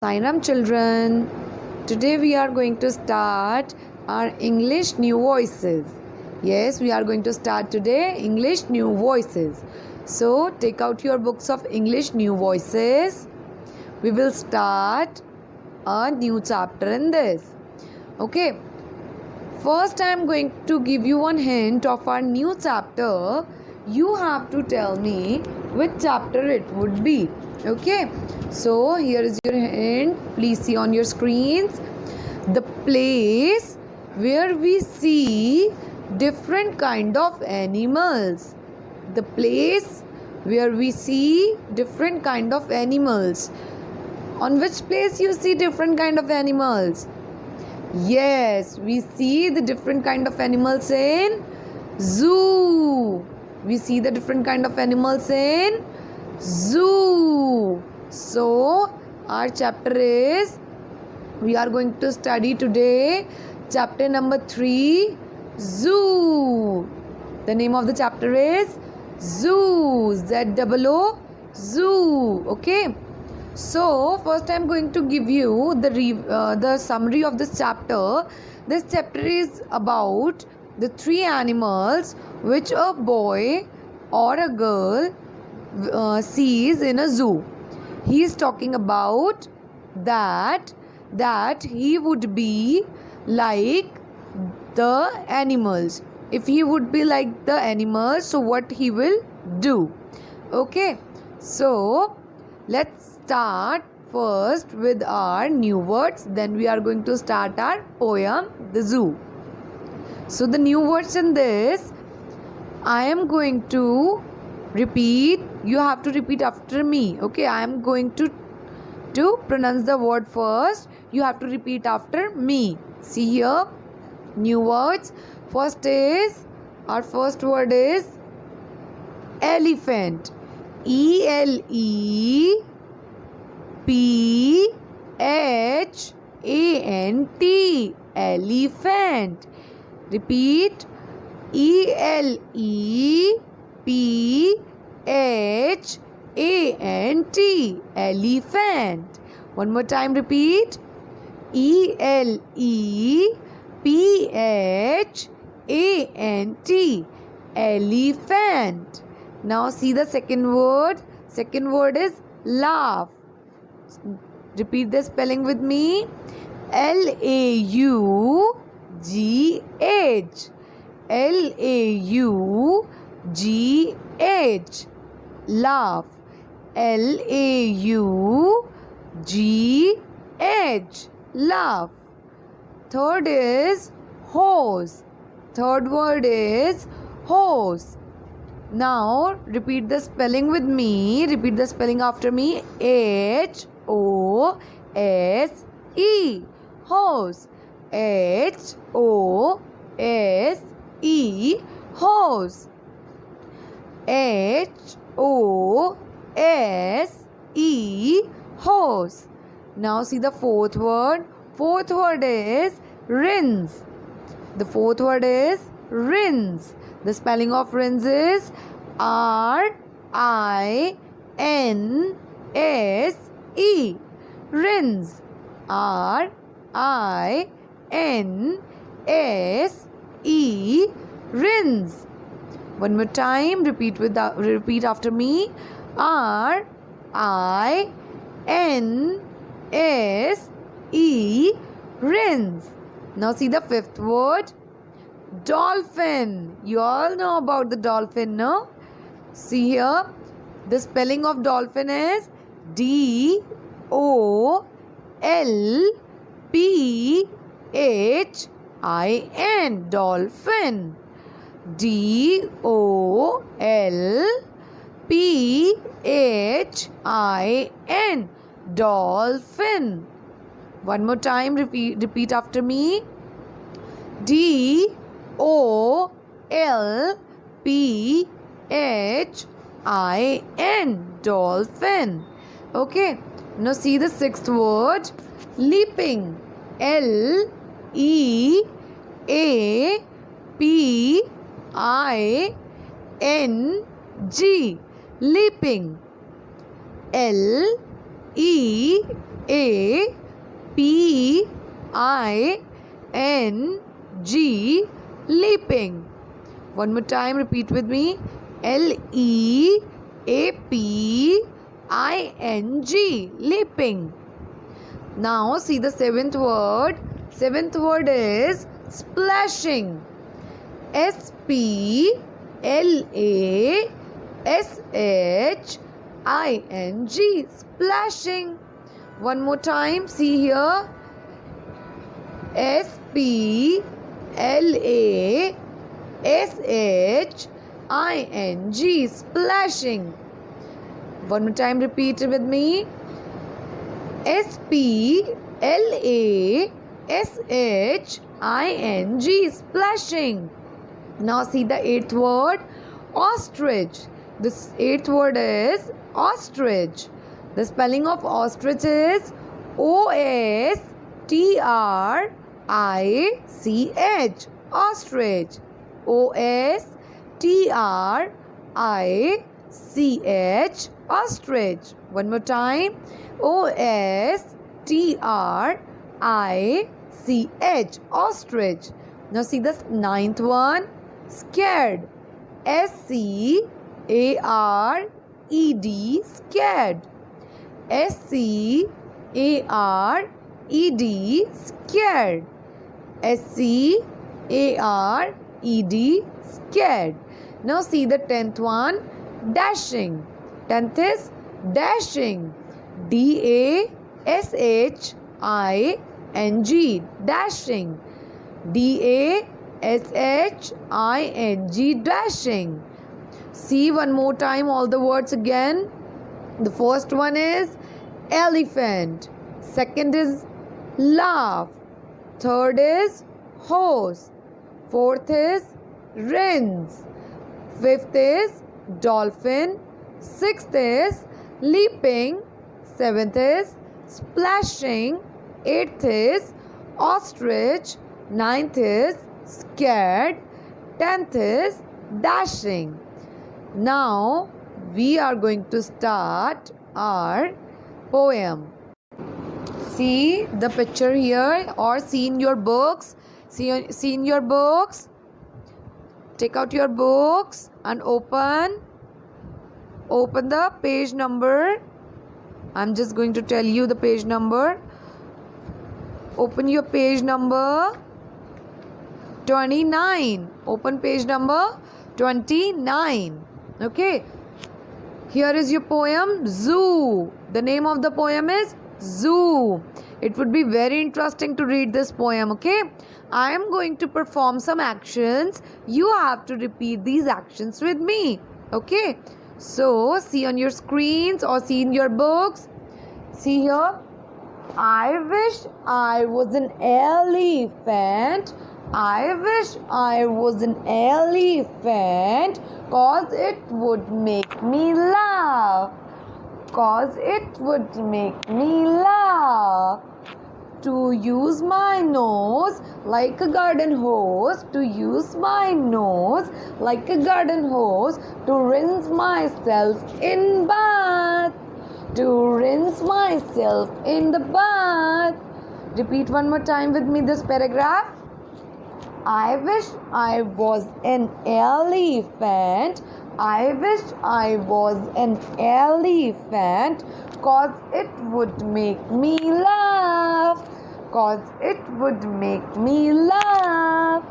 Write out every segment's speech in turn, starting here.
Sairam children, today we are going to start our English new voices. Yes, we are going to start today English new voices. So take out your books of English new voices. We will start a new chapter in this. Okay, first I am going to give you one hint of our new chapter. You have to tell me which chapter it would be. Okay, so here is your hint. Please see on your screens the place where we see different kind of animals. The place where we see different kind of animals. On which place you see different kind of animals? Yes, we see the different kind of animals in zoo. We see the different kind of animals in zoo. So our chapter is, we are going to study today chapter number 3, zoo. The name of the chapter is zoo. Z-O-O, zoo. Okay. So first I am going to give you the summary of this chapter. This chapter is about the 3 animals which a boy or a girl sees in a zoo. He is talking about that he would be like the animals. If he would be like the animals, so what he will do? Okay, so let's start first with our new words. Then we are going to start our poem, The Zoo. So the new words in this, I am going to repeat. You have to repeat after me. Okay, I am going to pronounce the word first. You have to repeat after me. See here, new words. Our first word is elephant. E-L-E-P-H-A-N-T. Elephant. Repeat. E-L-E-P-H-A-N-T. Elephant. One more time, repeat. E-L-E-P-H-A-N-T. Elephant. Now see the second word. Second word is laugh. Repeat the spelling with me. L-A-U-G-H. L-A-U-G-H. Laugh. L-A-U-G-H. Laugh. Third is hose. Third word is hose. Now repeat the spelling with me. Repeat the spelling after me. H-O-S-E. Hose. H-O-S-E. Hose. H-O-S-E. Hose. Now see the fourth word. Fourth word is rinse. The fourth word is rinse. The spelling of rinse is R-I-N-S-E. Rinse. R-I-N-S-E. Rinse. One more time. Repeat after me. R-I-N-S-E. Rinse. Now see the fifth word. Dolphin. You all know about the dolphin, no? See here. The spelling of dolphin is D-O-L-P-H-I-N. Dolphin. D-O-L-P-H-I-N. Dolphin. One more time. Repeat after me. D-O-L-P-H-I-N. Dolphin. Okay. Now see the sixth word. Leaping. L-E-A-P-I-N-G. Leaping. L-E-A-P-I-N-G. A P I N G, leaping. One more time, repeat with me. Leaping, leaping. Now see the seventh word. Seventh word is splashing. SPLASHING. Splashing. One more time. See here. SPLASHING. Splashing. One more time. Repeat it with me. SPLASHING. Splashing. Now see the eighth word. Ostrich. This eighth word is ostrich. The spelling of ostrich is OSTRICH. Ostrich. OSTRICH. Ostrich. One more time. OSTRICH. Ostrich. Now see the ninth one. Scared. SCARED. Scared. SCARED. Scared. SCARED. Scared. Now see the 10th one. Dashing. 10th is dashing. DASHING. Dashing. DASHING. Dashing. See one more time all the words again. The first one is elephant. Second is laugh. Third is horse. Fourth is rinse. Fifth is dolphin. Sixth is leaping. Seventh is splashing. Eighth is ostrich. Ninth is scared. 10th is dashing. Now we are going to start our poem. See the picture here, or see in your books. See in your books. Take out your books and open the page number. I'm just going to tell you the page number. Open your page number 29. Open page number 29. Okay. Here is your poem, Zoo. The name of the poem is Zoo. It would be very interesting to read this poem, okay? I am going to perform some actions. You have to repeat these actions with me, okay? So, see on your screens or see in your books. See here. I wish I was an elephant. I wish I was an elephant, 'cause it would make me laugh. 'Cause it would make me laugh. To use my nose like a garden hose. To use my nose like a garden hose. To rinse myself in bath. To rinse myself in the bath. Repeat one more time with me this paragraph. I wish I was an elephant. I wish I was an elephant, 'cause it would make me laugh. 'Cause it would make me laugh.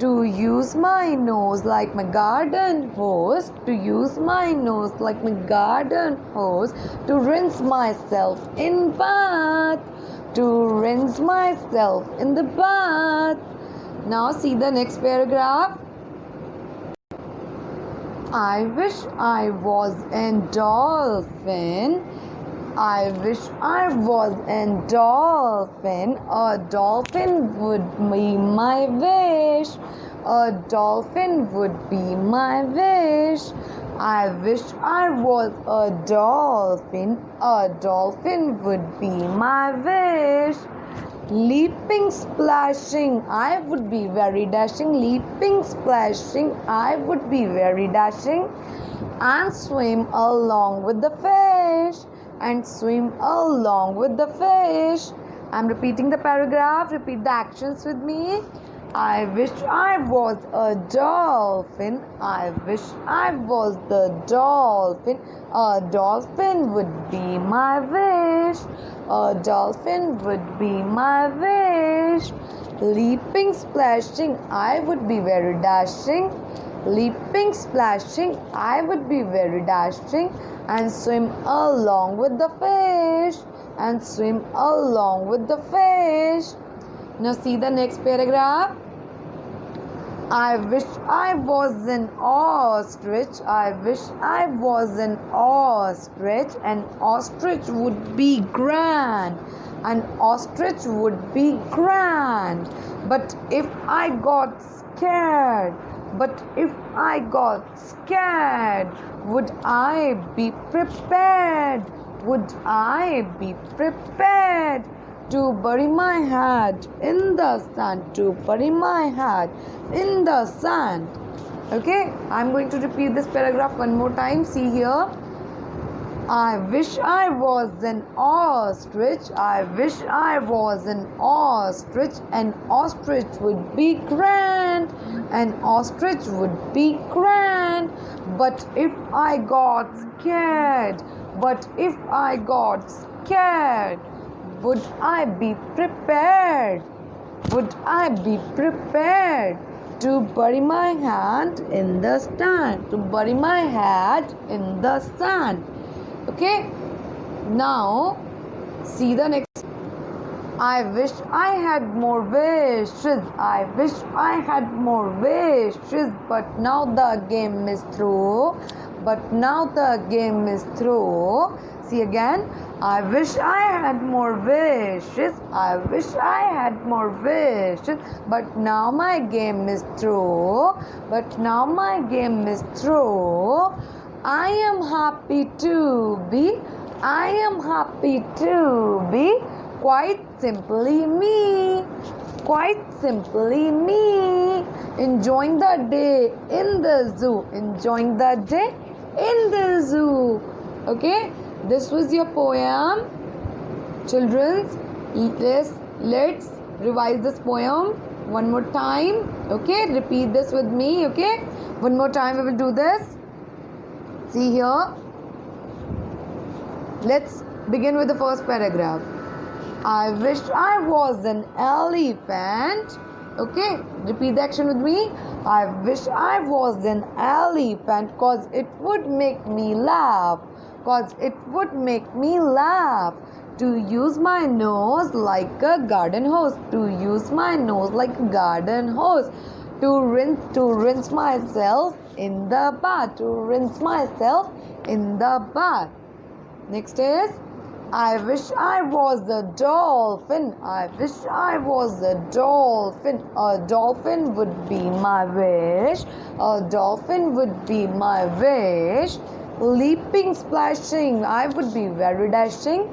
To use my nose like my garden hose. To use my nose like my garden hose. To rinse myself in bath. To rinse myself in the bath. Now see the next paragraph. I wish I was a dolphin. I wish I was a dolphin. A dolphin would be my wish. A dolphin would be my wish. I wish I was a dolphin. A dolphin would be my wish. Leaping, splashing, I would be very dashing. Leaping, splashing, I would be very dashing. And swim along with the fish. and swim along with the fish. I'm repeating the paragraph. Repeat the actions with me. I wish I was a dolphin. I wish I was the dolphin. A dolphin would be my wish. A dolphin would be my wish. Leaping, splashing, I would be very dashing. Leaping, splashing, I would be very dashing. And swim along with the fish. And swim along with the fish. Now see the next paragraph. I wish I was an ostrich. I wish I was an ostrich. An ostrich would be grand. An ostrich would be grand. But if I got scared, would I be prepared? Would I be prepared to bury my head in the sand? To bury my head in the sand. Okay, I'm going to repeat this paragraph one more time. See here. I wish I was an ostrich. I wish I was an ostrich. An ostrich would be grand. An ostrich would be grand. But if I got scared, would I be prepared? Would I be prepared to bury my hand in the sand? To bury my head in the sand. Okay, now see the next. I wish I had more wishes. I wish I had more wishes. But now the game is through. See again. I wish I had more wishes. I wish I had more wishes. But now my game is through. I am happy to be quite simply me. Enjoying the day in the zoo. Okay, this was your poem, children. Let's revise this poem one more time. Okay, repeat this with me. Okay, one more time we will do this. See here. Let's begin with the first paragraph. I wish I was an elephant. Okay, repeat the action with me. I wish I was an elephant cause it would make me laugh. To use my nose like a garden hose. To rinse myself in the bath. Next is, I wish I was a dolphin. A dolphin would be my wish. Leaping, splashing, I would be very dashing.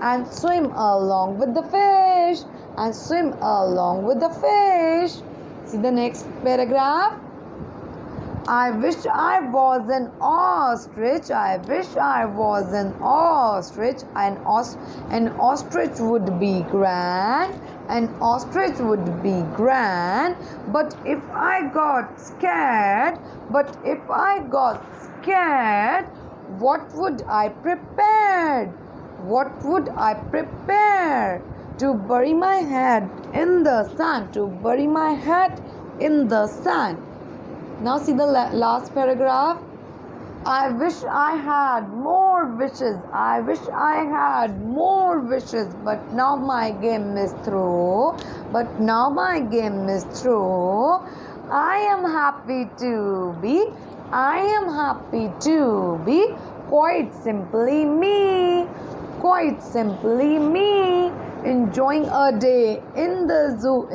And swim along with the fish. See the next paragraph. I wish I was an ostrich. An ostrich would be grand. But if I got scared, what would I prepare? To bury my head in the sand. Now see the last paragraph. I wish I had more wishes. But now my game is through. I am happy to be quite simply me. Enjoying a day in the zoo.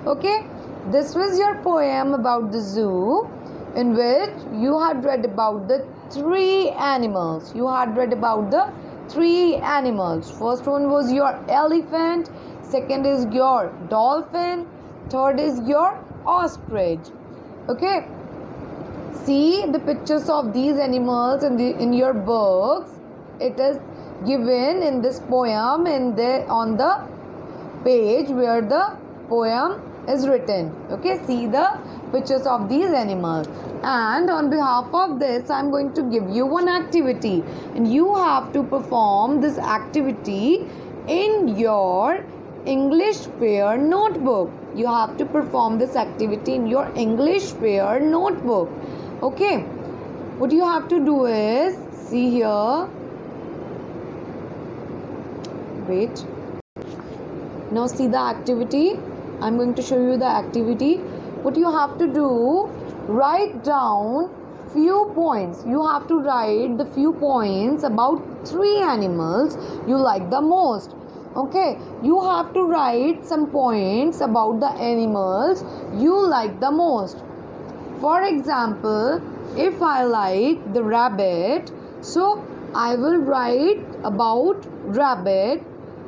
Okay, this was your poem about the zoo, in which you had read about the three animals. First one was your elephant, second is your dolphin, third is your ostrich. Okay, See the pictures of these animals in your books. It is given in this poem on the page where the poem is written. Okay, see the pictures of these animals. And on behalf of this, I am going to give you one activity, and you have to perform this activity in your English Fair notebook. You have to perform this activity in your English Fair notebook. Okay, what you have to do is, see here, wait, now see the activity. I'm going to show you the activity. What you have to do, write down few points. You have to write the few points about 3 animals you like the most. Okay, you have to write some points about the animals you like the most. For example, if I like the rabbit, so I will write about rabbit.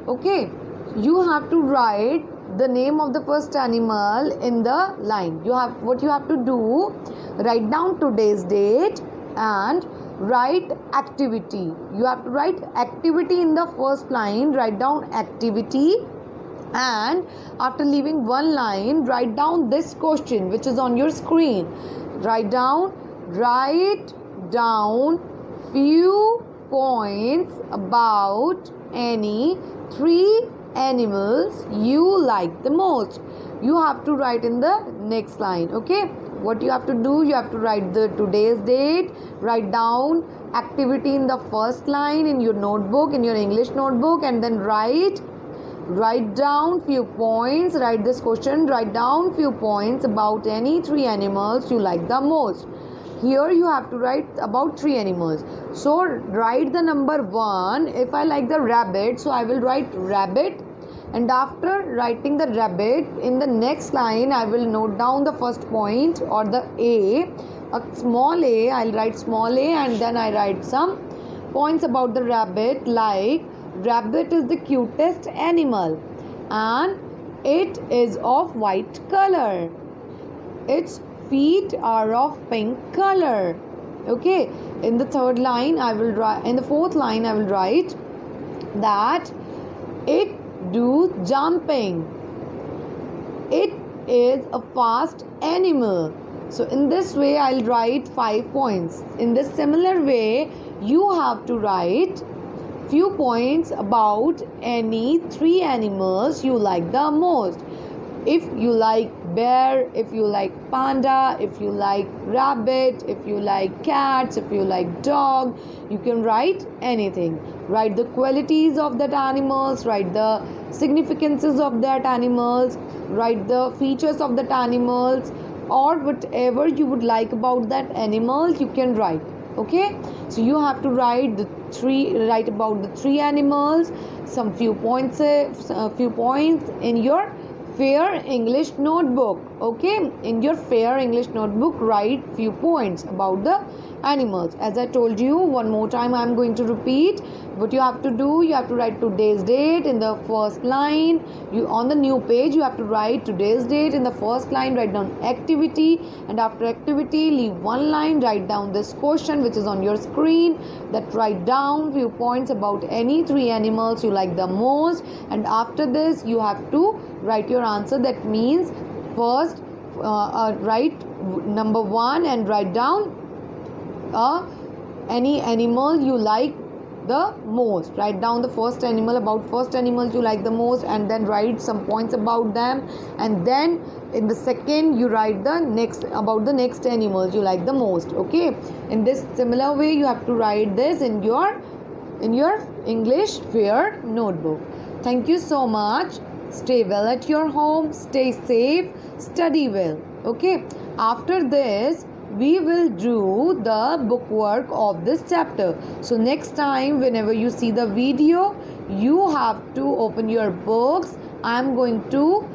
Okay, you have to write the name of the first animal in the line. What you have to do, write down today's date and write activity. You have to write activity in the first line. Write down activity, and after leaving one line, write down this question which is on your screen. Write down few points about any 3 animals you like the most. You have to write in the next line. Okay, what you have to do, you have to write the today's date, write down activity in the first line in your notebook, in your English notebook, and then write down few points. Write this question, write down few points about any 3 animals you like the most. Here you have to write about 3 animals. So write the number 1. If I like the rabbit, so I will write rabbit, and after writing the rabbit, in the next line I will note down the first point or the a small a. I'll write small a, and then I write some points about the rabbit, like rabbit is the cutest animal and it is of white color. Its feet are of pink color. Okay, in the third line I will write, in the fourth line I will write that it do jumping. It is a fast animal. So in this way I'll write 5 points. In this similar way you have to write few points about any 3 animals you like the most. If you like bear, if you like panda, if you like rabbit, if you like cats, if you like dog, you can write anything. Write the qualities of that animals, write the significances of that animals, write the features of that animals, or whatever you would like about that animal you can write. Okay, so you have to write about the 3 animals, some few points in your Fair English notebook. Okay, in your Fair English notebook write few points about the animals. As I told you, one more time I am going to repeat. What you have to do, you have to write today's date in the first line. You on the new page you have to write today's date in the first line. Write down activity, and after activity leave one line, write down this question which is on your screen. That write down few points about any 3 animals you like the most, and after this you have to write your answer. That means first write number 1 and write down any animal you like the most. Write down the first animal, about first animals you like the most, and then write some points about them, and then in the second you write the next about the next animals you like the most. Okay, in this similar way you have to write this in your English Fair notebook. Thank you so much. Stay well at your home, stay safe, study well. Okay, after this we will do the bookwork of this chapter. So next time whenever you see the video, you have to open your books. I am going to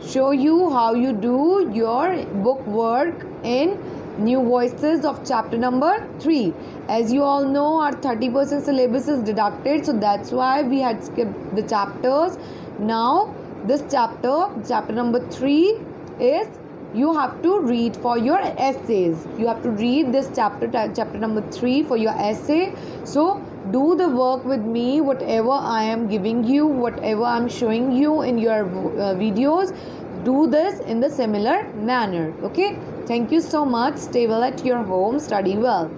show you how you do your bookwork in New Voices of chapter number 3. As you all know, our 30% syllabus is deducted, so that's why we had skipped the chapters. Now this chapter number 3 is you have to read for your essays. You have to read this chapter number 3 for your essay. So do the work with me, whatever I am giving you, whatever I am showing you in your videos. Do this in the similar manner. Okay, thank you so much. Stay well at your home, study well.